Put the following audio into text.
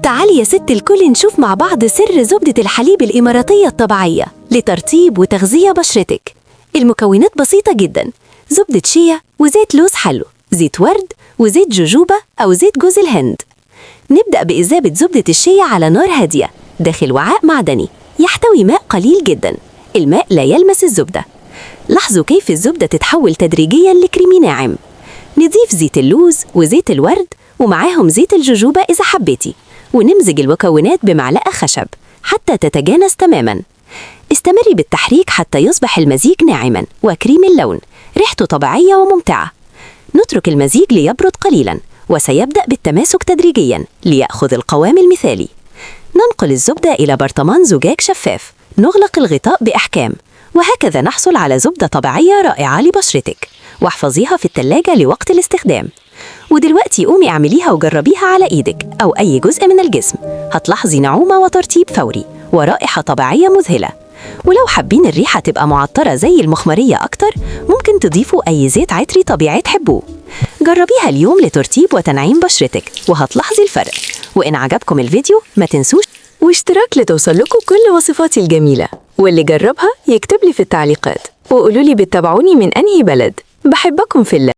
تعالي يا ست الكل نشوف مع بعض سر زبدة الحليب الإماراتية الطبيعية لترطيب وتغذية بشرتك. المكونات بسيطة جدا: زبدة شيا وزيت لوز حلو، زيت ورد وزيت جوجوبا أو زيت جوز الهند. نبدأ بإذابة زبدة الشيا على نار هادية داخل وعاء معدني يحتوي ماء قليل جدا. الماء لا يلمس الزبدة. لاحظوا كيف الزبدة تتحول تدريجيا لكريمي ناعم. نضيف زيت اللوز وزيت الورد ومعاهم زيت الجوجوبا إذا حبيتي، ونمزج المكونات بمعلقة خشب حتى تتجانس تماما. استمري بالتحريك حتى يصبح المزيج ناعما وكريمي اللون، ريحته طبيعية وممتعة. نترك المزيج ليبرد قليلا وسيبدأ بالتماسك تدريجيا ليأخذ القوام المثالي. ننقل الزبدة إلى برطمان زجاج شفاف، نغلق الغطاء بإحكام، وهكذا نحصل على زبدة طبيعية رائعة لبشرتك. واحفظيها في التلاجة لوقت الاستخدام. ودلوقتي قومي اعمليها وجربيها على ايدك أو أي جزء من الجسم، هتلاحظي نعومة وترطيب فوري ورائحة طبيعية مذهلة. ولو حابين الريحة تبقى معطرة زي المخمرية أكتر، ممكن تضيفوا أي زيت عطري طبيعي تحبوه. جربيها اليوم لترطيب وتنعيم بشرتك وهتلاحظي الفرق. وإن عجبكم الفيديو ما تنسوش واشتراك لتوصل لكم كل وصفاتي الجميلة، واللي جربها يكتب لي في التعليقات وقولوا لي بتتابعوني من أنهي بلد. بحبكم في الله.